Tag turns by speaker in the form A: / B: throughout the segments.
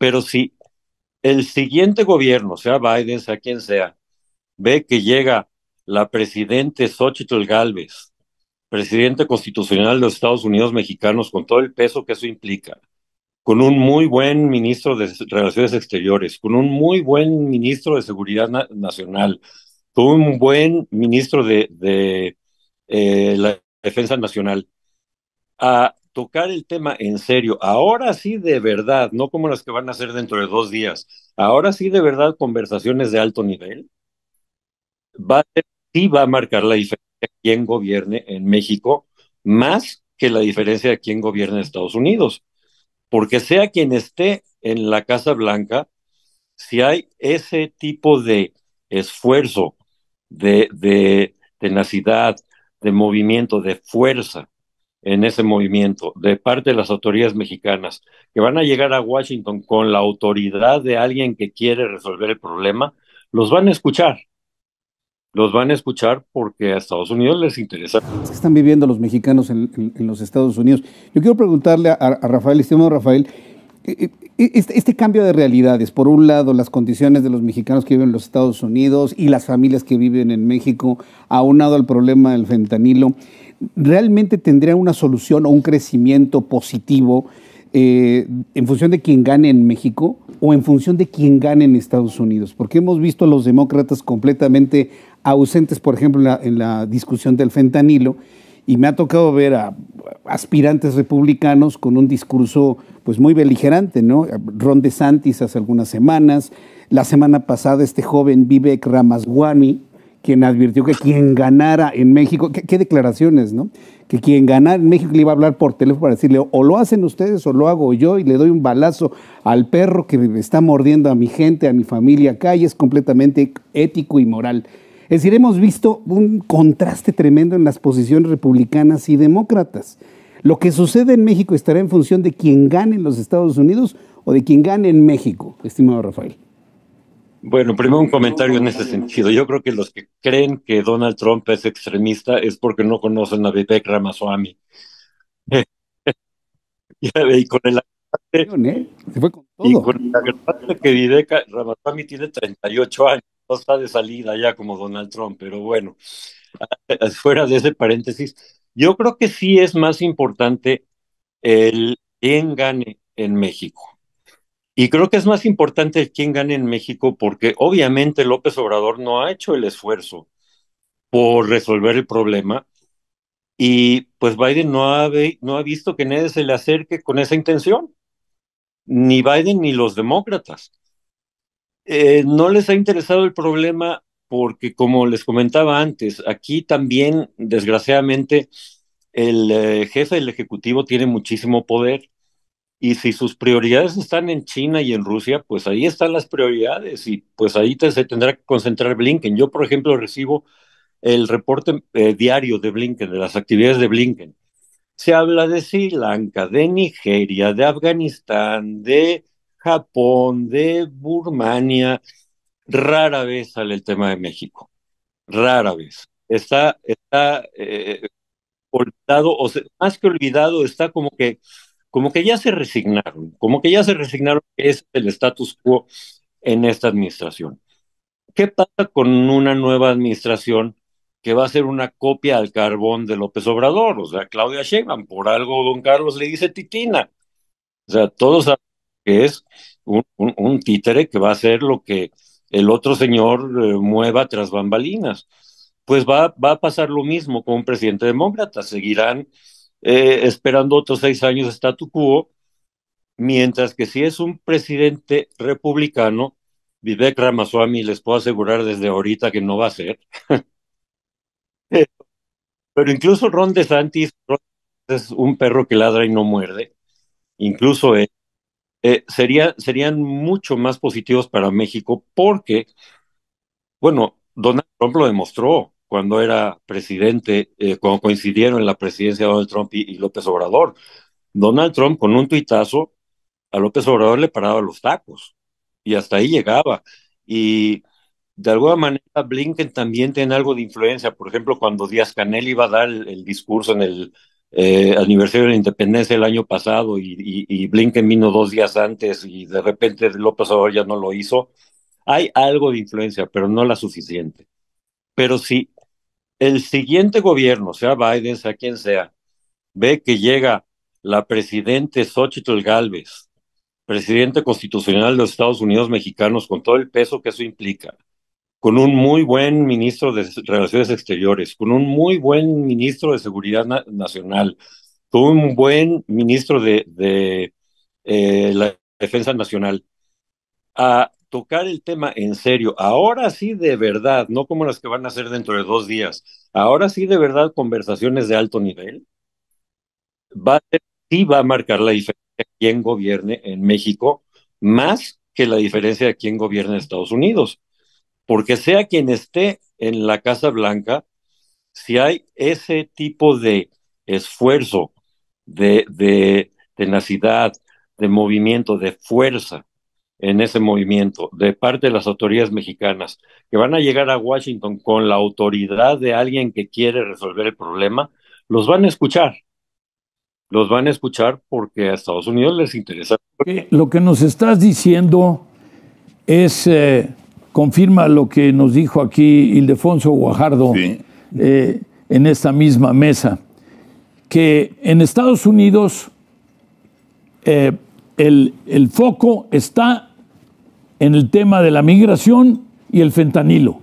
A: Pero si el siguiente gobierno, sea Biden, sea quien sea, ve que llega la presidente Xóchitl Gálvez, presidente constitucional de los Estados Unidos mexicanos, con todo el peso que eso implica, con un muy buen ministro de Relaciones Exteriores, con un muy buen ministro de Seguridad Nacional, con un buen ministro de la Defensa Nacional, a tocar el tema en serio, ahora sí de verdad, no como las que van a hacer dentro de 2 días, ahora sí de verdad conversaciones de alto nivel, va a ser, sí va a marcar la diferencia de quién gobierne en México, más que la diferencia de quién gobierne en Estados Unidos. Porque sea quien esté en la Casa Blanca, si hay ese tipo de esfuerzo, de tenacidad, de movimiento, de fuerza en ese movimiento de parte de las autoridades mexicanas, que van a llegar a Washington con la autoridad de alguien que quiere resolver el problema, los van a escuchar. Los van a escuchar porque a Estados Unidos les interesa.
B: Que están viviendo los mexicanos en los Estados Unidos. Yo quiero preguntarle a Rafael, estimado Rafael, este cambio de realidades, por un lado, las condiciones de los mexicanos que viven en los Estados Unidos y las familias que viven en México, aunado al problema del fentanilo, ¿realmente tendría una solución o un crecimiento positivo en función de quién gane en México o en función de quién gane en Estados Unidos? Porque hemos visto a los demócratas completamente ausentes, por ejemplo, en la discusión del fentanilo, y me ha tocado ver a aspirantes republicanos con un discurso pues muy beligerante, ¿no? Ron DeSantis hace algunas semanas, la semana pasada este joven Vivek Ramaswamy, quien advirtió que quien ganara en México, qué declaraciones, ¿no? Que quien ganara en México le iba a hablar por teléfono para decirle o lo hacen ustedes o lo hago yo y le doy un balazo al perro que me está mordiendo a mi gente, a mi familia acá, y es completamente ético y moral. Es decir, hemos visto un contraste tremendo en las posiciones republicanas y demócratas. ¿Lo que sucede en México estará en función de quién gane en los Estados Unidos o de quién gane en México, estimado Rafael?
A: Bueno, primero un comentario en ese sentido. Yo creo que los que creen que Donald Trump es extremista es porque no conocen a Vivek Ramaswamy. Y con el
B: ¿Eh? Se fue con
A: y
B: todo.
A: con el agravante que Vivek Ramaswamy tiene 38 años, no está de salida ya como Donald Trump, pero bueno, fuera de ese paréntesis, yo creo que sí es más importante el quién gane en México. Y creo que es más importante el quién gane en México porque obviamente López Obrador no ha hecho el esfuerzo por resolver el problema y pues Biden no ha visto que nadie se le acerque con esa intención, ni Biden ni los demócratas. No les ha interesado el problema porque, como les comentaba antes, aquí también, desgraciadamente, el jefe del Ejecutivo tiene muchísimo poder. Y si sus prioridades están en China y en Rusia, pues ahí están las prioridades y pues ahí se tendrá que concentrar Blinken. Yo, por ejemplo, recibo el reporte diario de Blinken, de las actividades de Blinken. Se habla de Sri Lanka, de Nigeria, de Afganistán, de Japón, de Birmania. Rara vez sale el tema de México, rara vez. Está olvidado, más que olvidado, está como que ya se resignaron, como que ya se resignaron que es el status quo en esta administración. ¿Qué pasa con una nueva administración que va a ser una copia al carbón de López Obrador? O sea, Claudia Sheinbaum, por algo don Carlos le dice titina. O sea, todos saben que es un títere que va a hacer lo que el otro señor mueva tras bambalinas. Pues va a pasar lo mismo con un presidente demócrata. Seguirán esperando otros 6 años de statu quo, mientras que si es un presidente republicano, Vivek Ramaswamy les puedo asegurar desde ahorita que no va a ser. Pero incluso Ron es un perro que ladra y no muerde. Incluso serían mucho más positivos para México porque, bueno, Donald Trump lo demostró cuando era presidente, cuando coincidieron en la presidencia de Donald Trump y López Obrador. Donald Trump con un tuitazo a López Obrador le paraba los tacos y hasta ahí llegaba. Y de alguna manera Blinken también tiene algo de influencia. Por ejemplo, cuando Díaz-Canel iba a dar el discurso aniversario de la independencia el año pasado y Blinken vino 2 días antes y de repente López Obrador ya no lo hizo. Hay algo de influencia, pero no la suficiente. Pero si el siguiente gobierno, sea Biden, sea quien sea, ve que llega la presidente Xóchitl Gálvez, presidente constitucional de los Estados Unidos mexicanos, con todo el peso que eso implica, con un muy buen ministro de Relaciones Exteriores, con un muy buen ministro de Seguridad Nacional, con un buen ministro de la Defensa Nacional, a tocar el tema en serio, ahora sí de verdad, no como las que van a hacer dentro de 2 días, ahora sí de verdad conversaciones de alto nivel, va a ser, sí va a marcar la diferencia de quién gobierne en México, más que la diferencia de quién gobierne en Estados Unidos. Porque sea quien esté en la Casa Blanca, si hay ese tipo de esfuerzo, de tenacidad, de movimiento, de fuerza en ese movimiento de parte de las autoridades mexicanas, que van a llegar a Washington con la autoridad de alguien que quiere resolver el problema, los van a escuchar. Los van a escuchar porque a Estados Unidos les interesa.
C: Lo que nos estás diciendo es, confirma lo que nos dijo aquí Ildefonso Guajardo, sí, en esta misma mesa, que en Estados Unidos el foco está en el tema de la migración y el fentanilo,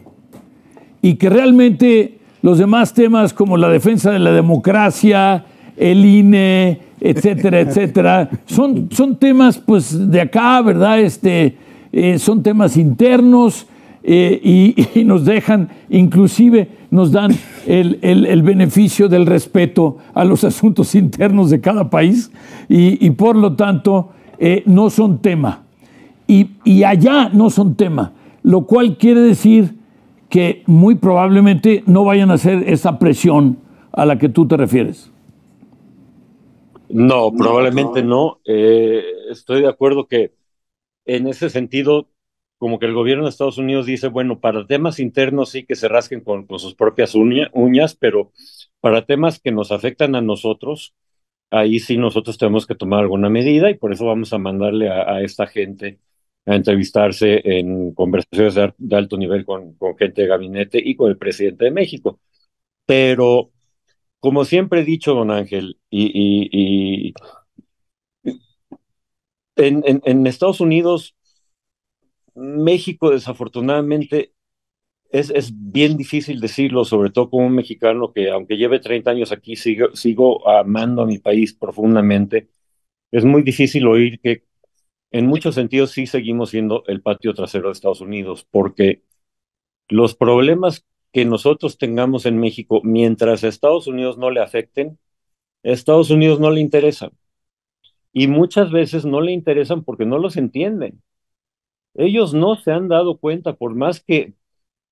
C: y que realmente los demás temas como la defensa de la democracia, el INE, etcétera, etcétera, son temas pues de acá, ¿verdad? Son temas internos, y nos dejan, inclusive nos dan el beneficio del respeto a los asuntos internos de cada país, y por lo tanto no son tema. Y allá no son tema, lo cual quiere decir que muy probablemente no vayan a hacer esa presión a la que tú te refieres.
A: No, probablemente no. Estoy de acuerdo que en ese sentido, como que el gobierno de Estados Unidos dice, bueno, para temas internos sí que se rasquen con sus propias uñas, pero para temas que nos afectan a nosotros, ahí sí nosotros tenemos que tomar alguna medida y por eso vamos a mandarle a esta gente a entrevistarse en conversaciones de alto nivel con gente de gabinete y con el presidente de México. Pero, como siempre he dicho, don Ángel, y en Estados Unidos, México desafortunadamente es bien difícil decirlo, sobre todo como un mexicano que aunque lleve 30 años aquí, sigo amando a mi país profundamente. Es muy difícil oír que en muchos sentidos sí seguimos siendo el patio trasero de Estados Unidos, porque los problemas que nosotros tengamos en México, mientras a Estados Unidos no le afecten, a Estados Unidos no le interesan. Y muchas veces no le interesan porque no los entienden. Ellos no se han dado cuenta, por más que,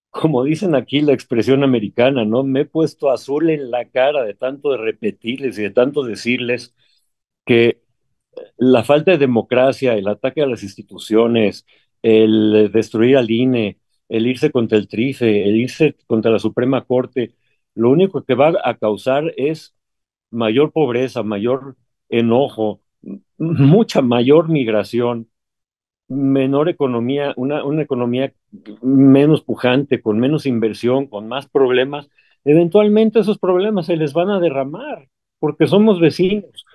A: como dicen aquí la expresión americana, ¿no? Me he puesto azul en la cara de tanto de repetirles y de tanto decirles que la falta de democracia, el ataque a las instituciones, el destruir al INE, el irse contra el TRIFE, el irse contra la Suprema Corte, lo único que va a causar es mayor pobreza, mayor enojo, mucha mayor migración, menor economía, una economía menos pujante, con menos inversión, con más problemas. Eventualmente esos problemas se les van a derramar, porque somos vecinos.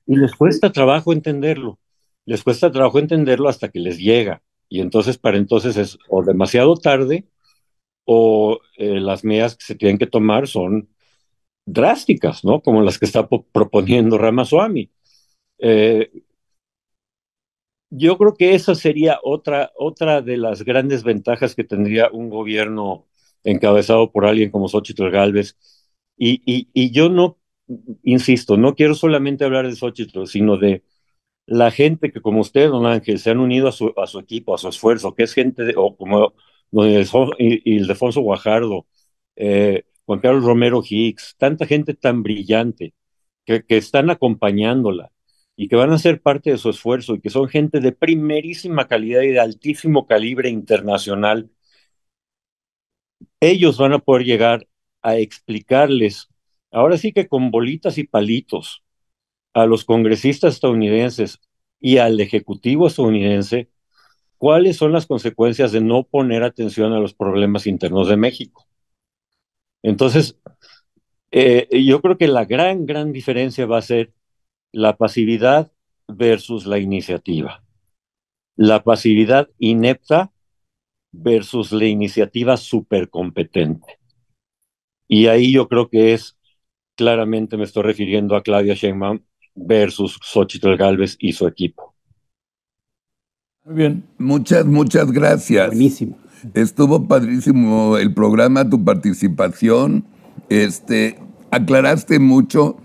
A: Y les cuesta trabajo entenderlo. Les cuesta trabajo entenderlo hasta que les llega. Y entonces, para entonces es o demasiado tarde o las medidas que se tienen que tomar son drásticas, ¿no? Como las que está proponiendo Ramaswamy. Eh, yo creo que esa sería otra de las grandes ventajas que tendría un gobierno encabezado por alguien como Xóchitl Gálvez. Y yo no, insisto, no quiero solamente hablar de Xóchitl, sino de la gente que como usted, don Ángel, se han unido a su equipo, a su esfuerzo, que es gente, o como don Ildefonso Guajardo, Juan Carlos Romero Hicks, tanta gente tan brillante que están acompañándola y que van a ser parte de su esfuerzo y que son gente de primerísima calidad y de altísimo calibre internacional. Ellos van a poder llegar a explicarles ahora sí que con bolitas y palitos, a los congresistas estadounidenses y al ejecutivo estadounidense cuáles son las consecuencias de no poner atención a los problemas internos de México. Entonces, yo creo que la gran diferencia va a ser la pasividad versus la iniciativa. La pasividad inepta versus la iniciativa supercompetente. Y ahí yo creo que es, claramente me estoy refiriendo a Claudia Sheinbaum versus Xóchitl Gálvez y su equipo.
C: Muy bien.
D: Muchas gracias.
B: Buenísimo.
D: Estuvo padrísimo el programa, tu participación. Aclaraste mucho.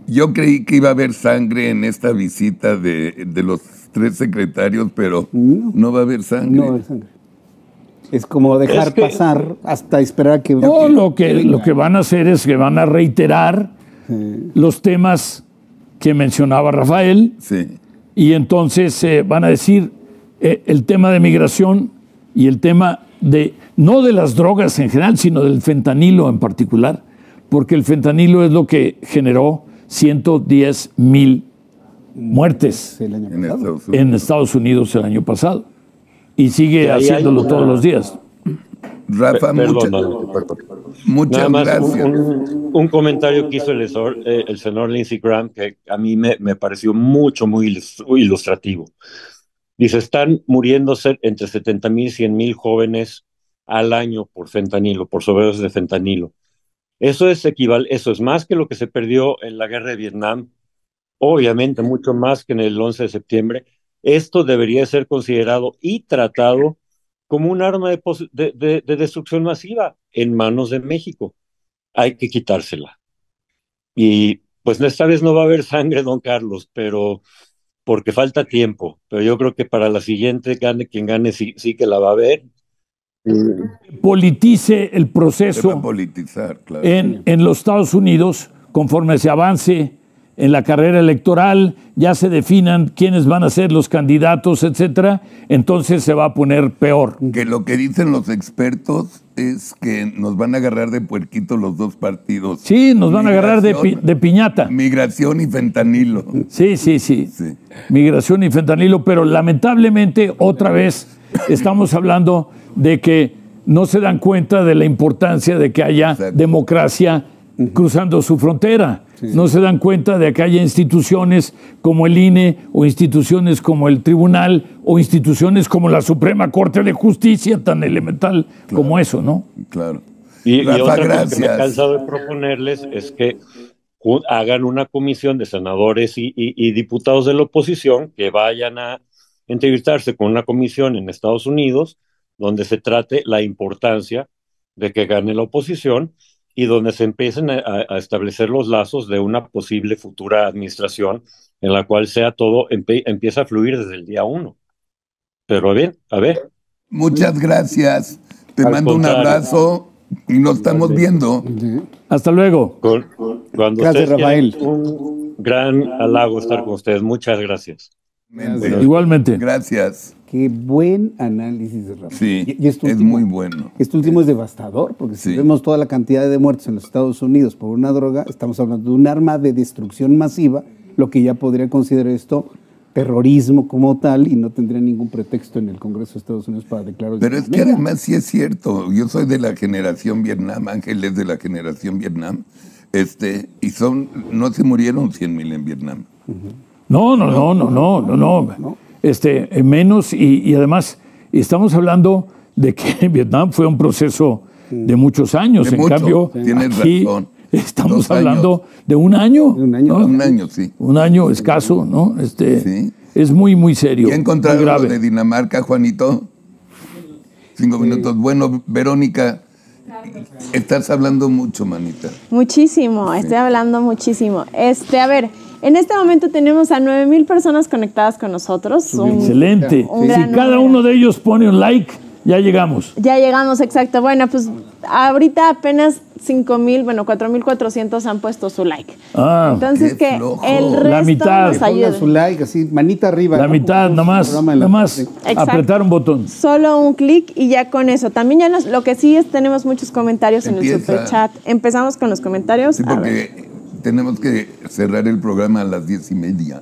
D: Yo creí que iba a haber sangre en esta visita de los 3 secretarios, pero no va a haber sangre.
B: No va a haber sangre. Es como dejar pasar hasta esperar que...
C: No, lo que van a hacer es que van a reiterar los temas que mencionaba Rafael.
D: Sí.
C: Y entonces van a decir el tema de migración y el tema no de las drogas en general, sino del fentanilo en particular, porque el fentanilo es lo que generó 110,000 muertes
B: El año
D: En
B: pasado.
D: Estados Unidos.
C: en Estados Unidos el año pasado. Y sigue haciéndolo todos los días.
D: Rafa,
A: Perdón.
D: muchas
A: Nada más
D: gracias.
A: un comentario que hizo el senador Lindsey Graham que a mí me pareció muy ilustrativo. Dice, están muriéndose entre 70,000 y 100,000 jóvenes al año por fentanilo, por sobredosis de fentanilo. Eso es más que lo que se perdió en la guerra de Vietnam, obviamente mucho más que en el 11 de septiembre. Esto debería ser considerado y tratado como un arma de destrucción masiva en manos de México. Hay que quitársela. Y pues esta vez no va a haber sangre, don Carlos, pero porque falta tiempo. Pero yo creo que para la siguiente, gane quien gane, sí que la va a haber.
C: Politice el
D: Se va a
C: proceso
D: politizar, claro.
C: en los Estados Unidos, conforme se avance en la carrera electoral, ya se definan quiénes van a ser los candidatos, etcétera, entonces se va a poner peor.
D: Que lo que dicen los expertos es que nos van a agarrar de puerquito los dos partidos.
C: Sí, nos van a agarrar de piñata.
D: Migración y fentanilo.
C: Sí. Migración y fentanilo, pero lamentablemente otra vez estamos hablando de que no se dan cuenta de la importancia de que haya democracia cruzando su frontera. No se dan cuenta de que haya instituciones como el INE o instituciones como el Tribunal o instituciones como la Suprema Corte de Justicia, tan elemental como eso, ¿no?
D: Claro.
A: Y
D: Rafa,
A: otra cosa que me he
D: gracias.
A: cansado de proponerles es que hagan una comisión de senadores y diputados de la oposición que vayan a entrevistarse con una comisión en Estados Unidos donde se trate la importancia de que gane la oposición y donde se empiecen a establecer los lazos de una posible futura administración en la cual sea todo empieza a fluir desde el día 1. Pero bien, a ver.
D: Muchas gracias. Te
A: Al
D: mando un
A: contrario.
D: abrazo y nos estamos viendo.
C: Hasta luego.
A: Cuando
B: Gracias,
A: ustedes
B: Rafael.
A: quieran, un gran halago estar con ustedes. Muchas gracias.
C: Igualmente.
D: Gracias.
B: Qué buen análisis de Rafael.
D: Sí,
B: Y este
D: es
B: último-
D: muy bueno.
B: Este último es devastador, porque si
D: Sí.
B: vemos toda la cantidad de muertes en los Estados Unidos por una droga, estamos hablando de un arma de destrucción masiva, lo que ya podría considerar esto terrorismo como tal, y no tendría ningún pretexto en el Congreso de Estados Unidos para declarar.
D: Pero es que además sí es cierto. Yo soy de la generación Vietnam, Ángel es de la generación Vietnam, y no se murieron 100,000 en Vietnam.
C: No. Menos y además estamos hablando de que Vietnam fue un proceso de muchos años.
D: De
C: En
D: mucho,
C: cambio,
D: tienes
C: aquí
D: razón.
C: estamos
D: 2 años.
C: hablando de un año.
B: De un año.
C: ¿no?
D: Un año, sí.
C: Un año escaso, ¿no?
D: Sí.
C: Es muy, muy serio.
D: ¿Ya encontraron
C: muy
D: lo
C: grave.
D: de Dinamarca, Juanito? 5 minutos. Bueno, Verónica, estás hablando mucho, manita.
E: Muchísimo, estoy hablando muchísimo. A ver, en este momento tenemos a 9,000 personas conectadas con nosotros.
C: Excelente.
E: un
C: Si
E: gran
C: cada
E: número.
C: uno de ellos pone un like, Ya llegamos.
E: Ya llegamos, exacto. Bueno, pues ahorita apenas 4,400 han puesto su like. Entonces
D: qué
E: que
D: flojo.
E: el resto
C: La mitad.
E: nos
B: Pongan
E: ayude.
B: su like, así, manita arriba.
C: La
B: ¿no?
C: mitad,
B: Como
C: nomás,
B: un programa en la
C: nomás
B: tele.
E: Exacto.
C: apretar un botón.
E: Solo un clic y ya con eso. También ya lo que sí es, tenemos muchos comentarios en el
D: Empieza.
E: superchat. Empezamos con los comentarios.
D: Sí,
E: A ver.
D: porque tenemos que cerrar el programa a las 10:30.